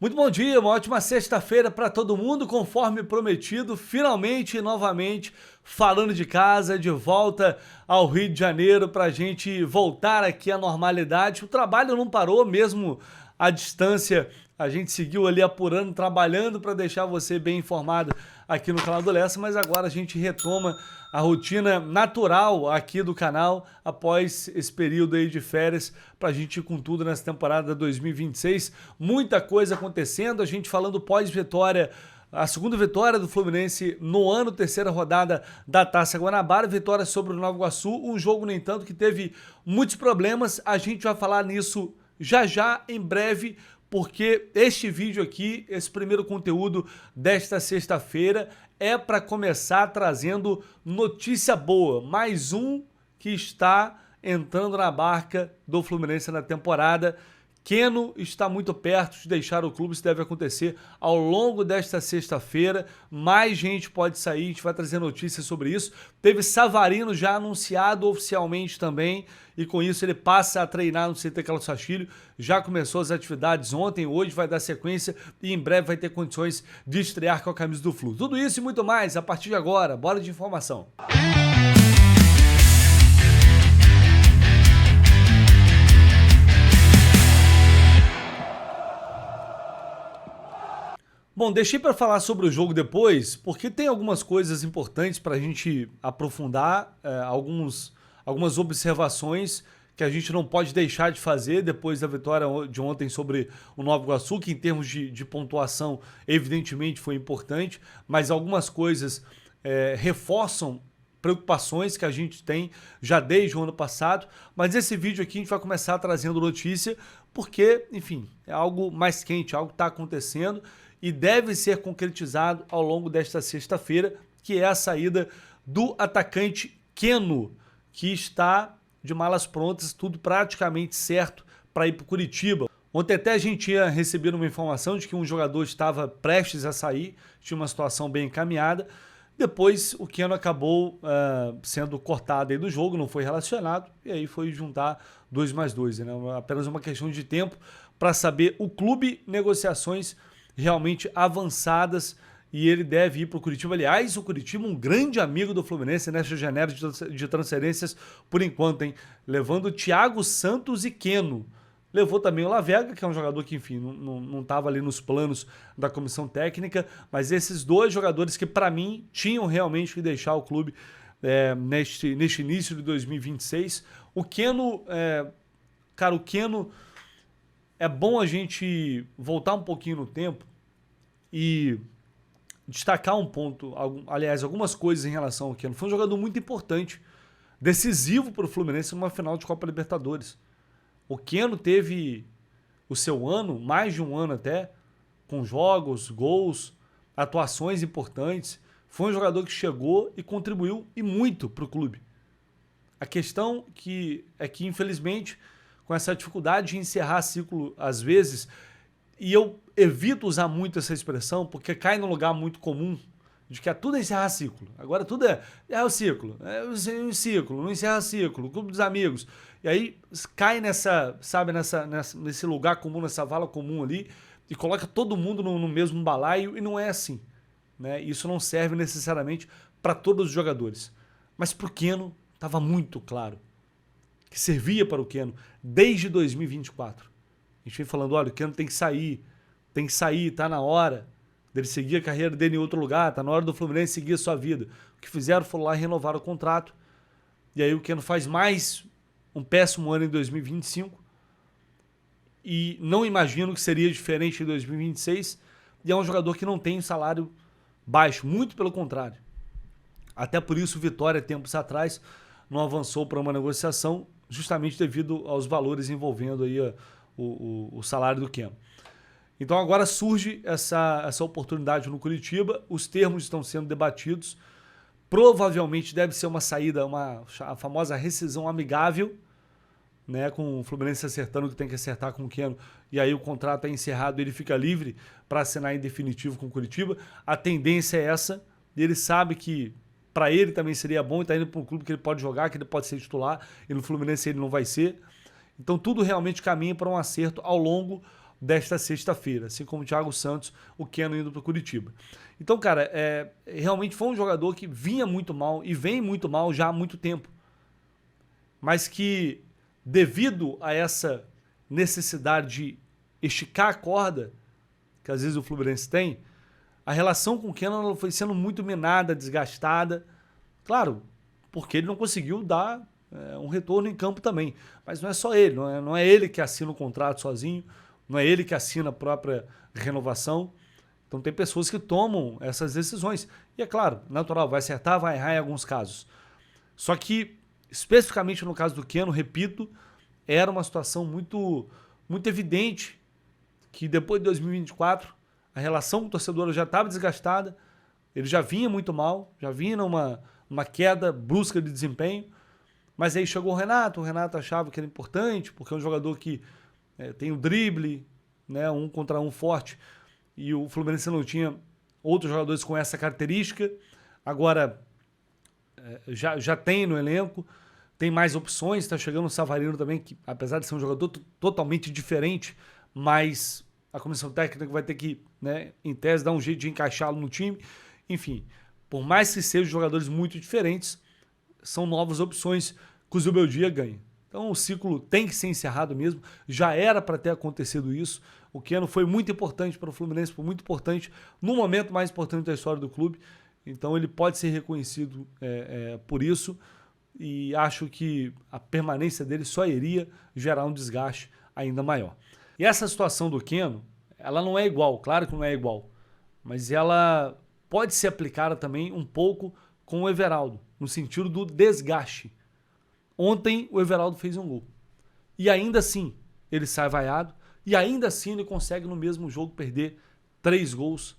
Muito bom dia, uma ótima sexta-feira para todo mundo, conforme prometido, finalmente e novamente falando de casa, de volta ao Rio de Janeiro para a gente voltar aqui à normalidade. O trabalho não parou, mesmo à distância, a gente seguiu ali apurando, trabalhando para deixar você bem informado aqui no canal do Lessa, mas agora a gente retoma a rotina natural aqui do canal após esse período aí de férias para a gente ir com tudo nessa temporada 2026. Muita coisa acontecendo, a gente falando pós-vitória, a segunda vitória do Fluminense no ano, terceira rodada da Taça Guanabara, vitória sobre o Nova Iguaçu, um jogo, no entanto, que teve muitos problemas. A gente vai falar nisso já já, em breve, porque este vídeo aqui, esse primeiro conteúdo desta sexta-feira, é para começar trazendo notícia boa. Mais um que está entrando na barca do Fluminense na temporada. Keno está muito perto de deixar o clube, isso deve acontecer ao longo desta sexta-feira. Mais gente pode sair, a gente vai trazer notícias sobre isso. Teve Savarino já anunciado oficialmente também, e com isso ele passa a treinar no CT Carlos Castilho. Já começou as atividades ontem, hoje vai dar sequência e em breve vai ter condições de estrear com a camisa do Flu. Tudo isso e muito mais a partir de agora. Bora de informação. Bom, deixei para falar sobre o jogo depois, porque tem algumas coisas importantes para a gente aprofundar, algumas observações que a gente não pode deixar de fazer depois da vitória de ontem sobre o Nova Iguaçu, que em termos de pontuação, evidentemente foi importante, mas algumas coisas reforçam preocupações que a gente tem já desde o ano passado, mas esse vídeo aqui a gente vai começar trazendo notícia, porque, enfim, é algo mais quente, algo que está acontecendo e deve ser concretizado ao longo desta sexta-feira, que é a saída do atacante Keno, que está de malas prontas, tudo praticamente certo para ir para o Curitiba. Ontem até a gente tinha recebido uma informação de que um jogador estava prestes a sair, tinha uma situação bem encaminhada. Depois o Keno acabou sendo cortado aí do jogo, não foi relacionado, e aí foi juntar 2 mais 2, né? Apenas uma questão de tempo para saber o clube, negociações realmente avançadas, e ele deve ir para o Curitiba. Aliás, o Curitiba, um grande amigo do Fluminense nesta janela de transferências por enquanto, hein? Levando Thiago Santos e Keno. Levou também o Lavega, que é um jogador que, enfim, não estava ali nos planos da comissão técnica, mas esses dois jogadores que, para mim, tinham realmente que deixar o clube neste início de 2026. O Keno, cara, o Keno, é bom a gente voltar um pouquinho no tempo e destacar um ponto, aliás, algumas coisas em relação ao Keno. Foi um jogador muito importante, decisivo para o Fluminense numa final de Copa Libertadores. O Keno teve o seu ano, mais de um ano até, com jogos, gols, atuações importantes. Foi um jogador que chegou e contribuiu e muito para o clube. A questão é que, infelizmente, com essa dificuldade de encerrar ciclo às vezes, e eu evito usar muito essa expressão porque cai num lugar muito comum de que tudo é encerrar ciclo. Agora tudo é o ciclo, um ciclo, não encerra ciclo, clube dos amigos. E aí cai nesse lugar comum, nessa vala comum ali, e coloca todo mundo no mesmo balaio, e não é assim, né? Isso não serve necessariamente para todos os jogadores. Mas para o Keno estava muito claro que servia para o Keno desde 2024. A gente vem falando, olha, o Keno tem que sair, tá na hora dele seguir a carreira dele em outro lugar, tá na hora do Fluminense seguir a sua vida. O que fizeram foi lá e renovaram o contrato, e aí o Keno faz mais um péssimo ano em 2025, e não imagino que seria diferente em 2026, e é um jogador que não tem um salário baixo, muito pelo contrário. Até por isso o Vitória, tempos atrás, não avançou para uma negociação, justamente devido aos valores envolvendo aí o salário do Keno. Então agora surge essa oportunidade no Curitiba, os termos estão sendo debatidos, provavelmente deve ser uma saída, a famosa rescisão amigável, né, com o Fluminense acertando o que tem que acertar com o Keno, e aí o contrato é encerrado, ele fica livre para assinar em definitivo com o Curitiba. A tendência é essa, e ele sabe que para ele também seria bom, estar indo para um clube que ele pode jogar, que ele pode ser titular, e no Fluminense ele não vai ser. Então tudo realmente caminha para um acerto ao longo desta sexta-feira, assim como o Thiago Santos, o Keno indo para o Curitiba. Então, cara, realmente foi um jogador que vinha muito mal e vem muito mal já há muito tempo. Mas que, devido a essa necessidade de esticar a corda, que às vezes o Fluminense tem, a relação com o Keno foi sendo muito minada, desgastada. Claro, porque ele não conseguiu dar um retorno em campo também. Mas não é só ele, não é ele que assina o contrato sozinho, não é ele que assina a própria renovação. Então tem pessoas que tomam essas decisões. E é claro, natural, vai acertar, vai errar em alguns casos. Só que, especificamente no caso do Keno, repito, era uma situação muito, muito evidente que depois de 2024 a relação com o torcedor já estava desgastada, ele já vinha muito mal, já vinha numa queda brusca de desempenho, mas aí chegou o Renato achava que era importante, porque é um jogador que tem o drible, né, um contra um forte, e o Fluminense não tinha outros jogadores com essa característica. Agora já tem no elenco, tem mais opções, está chegando o Savarino também, que apesar de ser um jogador totalmente diferente, mas a comissão técnica vai ter que, né, em tese, dar um jeito de encaixá-lo no time. Enfim, por mais que sejam jogadores muito diferentes, são novas opções que o Zubeldia ganha. Então o ciclo tem que ser encerrado mesmo, já era para ter acontecido isso. O Keno foi muito importante para o Fluminense, foi muito importante no momento mais importante da história do clube, então ele pode ser reconhecido por isso, e acho que a permanência dele só iria gerar um desgaste ainda maior. E essa situação do Keno, ela não é igual, claro que não é igual, mas ela pode ser aplicada também um pouco com o Everaldo, no sentido do desgaste. Ontem o Everaldo fez um gol. E ainda assim ele sai vaiado, e ainda assim ele consegue no mesmo jogo perder 3 gols.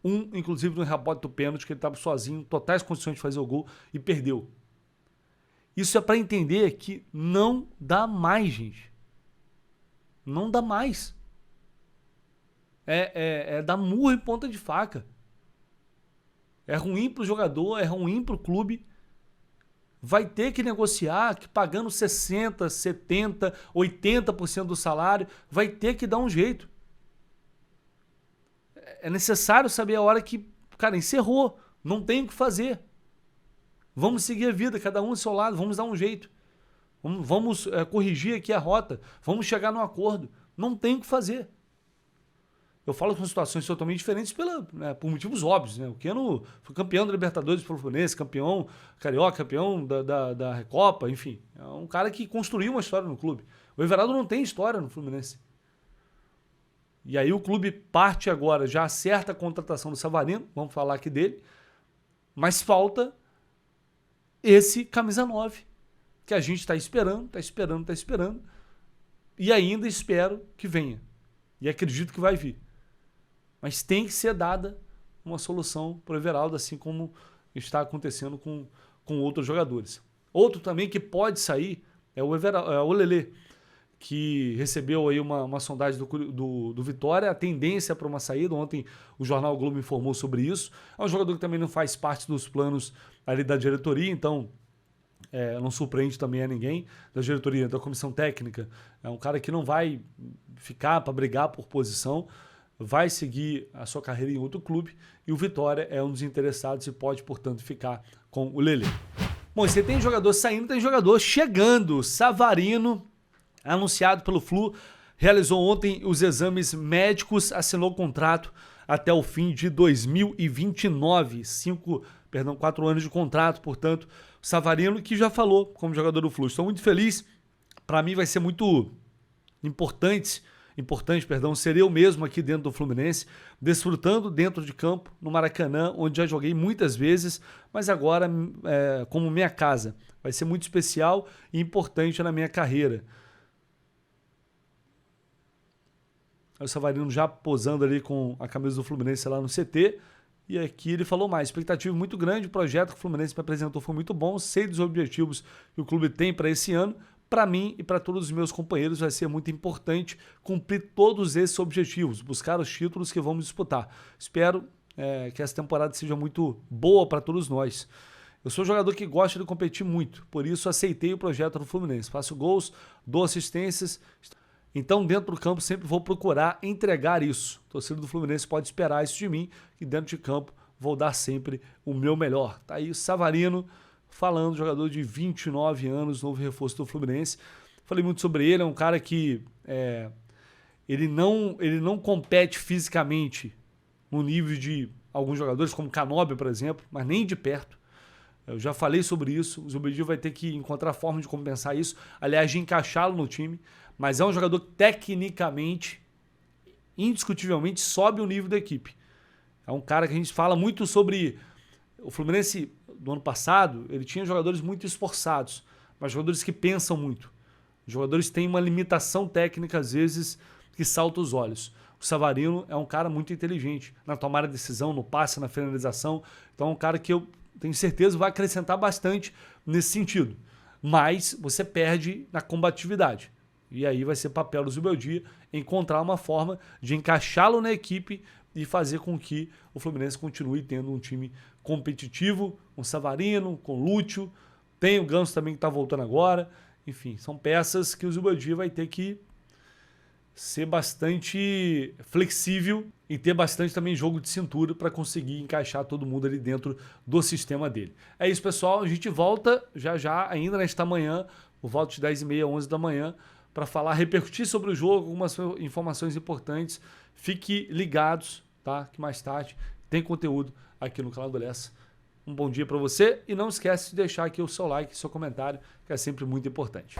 Um, inclusive, no rebote do pênalti, que ele estava sozinho, totais condições de fazer o gol, e perdeu. Isso é para entender que não dá mais, gente. Não dá mais. É dar murro em ponta de faca. É ruim pro jogador, é ruim pro clube. Vai ter que negociar, que pagando 60%, 70%, 80% do salário, vai ter que dar um jeito. É necessário saber a hora que, cara, encerrou, não tem o que fazer. Vamos seguir a vida, cada um do seu lado, vamos dar um jeito. Vamos corrigir aqui a rota, vamos chegar num acordo. Não tem o que fazer. Eu falo com situações totalmente diferentes por motivos óbvios, né? O Keno foi campeão da Libertadores pelo Fluminense, campeão carioca, campeão da Recopa, enfim. É um cara que construiu uma história no clube. O Everaldo não tem história no Fluminense. E aí o clube parte agora, já acerta a contratação do Savarino, vamos falar aqui dele, mas falta esse camisa 9, que a gente está esperando, e ainda espero que venha. E acredito que vai vir. Mas tem que ser dada uma solução para o Everaldo, assim como está acontecendo com outros jogadores. Outro também que pode sair é o Lelê, que recebeu aí uma sondagem do Vitória, a tendência para uma saída. Ontem o Jornal Globo informou sobre isso. É um jogador que também não faz parte dos planos ali da diretoria, então não surpreende também a ninguém da diretoria, da comissão técnica. É um cara que não vai ficar para brigar por posição, vai seguir a sua carreira em outro clube, e o Vitória é um dos interessados e pode, portanto, ficar com o Lelê. Bom, você tem jogador saindo, tem jogador chegando. Savarino, anunciado pelo Flu, realizou ontem os exames médicos, assinou o contrato até o fim de 2029. 4 anos de contrato, portanto. Savarino, que já falou como jogador do Flu. Estou muito feliz. Para mim vai ser muito importante, ser eu mesmo aqui dentro do Fluminense, desfrutando dentro de campo, no Maracanã, onde já joguei muitas vezes, mas agora como minha casa. Vai ser muito especial e importante na minha carreira. O Savarino já posando ali com a camisa do Fluminense lá no CT. E aqui ele falou mais, expectativa muito grande, o projeto que o Fluminense me apresentou foi muito bom, sei dos objetivos que o clube tem para esse ano. Para mim e para todos os meus companheiros vai ser muito importante cumprir todos esses objetivos, buscar os títulos que vamos disputar. Espero que essa temporada seja muito boa para todos nós. Eu sou um jogador que gosta de competir muito, por isso aceitei o projeto do Fluminense. Faço gols, dou assistências. Então, dentro do campo, sempre vou procurar entregar isso. O torcedor do Fluminense pode esperar isso de mim, e dentro de campo vou dar sempre o meu melhor. Tá aí o Savarino falando, jogador de 29 anos, novo reforço do Fluminense. Falei muito sobre ele, é um cara que ele não compete fisicamente no nível de alguns jogadores, como Canóbio, por exemplo, mas nem de perto. Eu já falei sobre isso, o Zubeldia vai ter que encontrar forma de compensar isso, aliás, de encaixá-lo no time, mas é um jogador que tecnicamente, indiscutivelmente, sobe o nível da equipe. É um cara que a gente fala muito sobre o Fluminense do ano passado, ele tinha jogadores muito esforçados, mas jogadores que pensam muito. Os jogadores têm uma limitação técnica, às vezes, que salta os olhos. O Savarino é um cara muito inteligente na tomada de decisão, no passe, na finalização. Então é um cara que eu tenho certeza vai acrescentar bastante nesse sentido. Mas você perde na combatividade. E aí vai ser papel do Zubeldia encontrar uma forma de encaixá-lo na equipe e fazer com que o Fluminense continue tendo um time competitivo, com Savarino, com Lúcio. Tem o Ganso também que está voltando agora. Enfim, são peças que o Zubeldia vai ter que ser bastante flexível e ter bastante também jogo de cintura para conseguir encaixar todo mundo ali dentro do sistema dele. É isso, pessoal. A gente volta já, ainda nesta manhã, por volta de 10h30, 11 da manhã, para falar, repercutir sobre o jogo, algumas informações importantes. Fique ligados, tá? Que mais tarde tem conteúdo aqui no canal do Lessa. Um bom dia para você e não esquece de deixar aqui o seu like, seu comentário, que é sempre muito importante.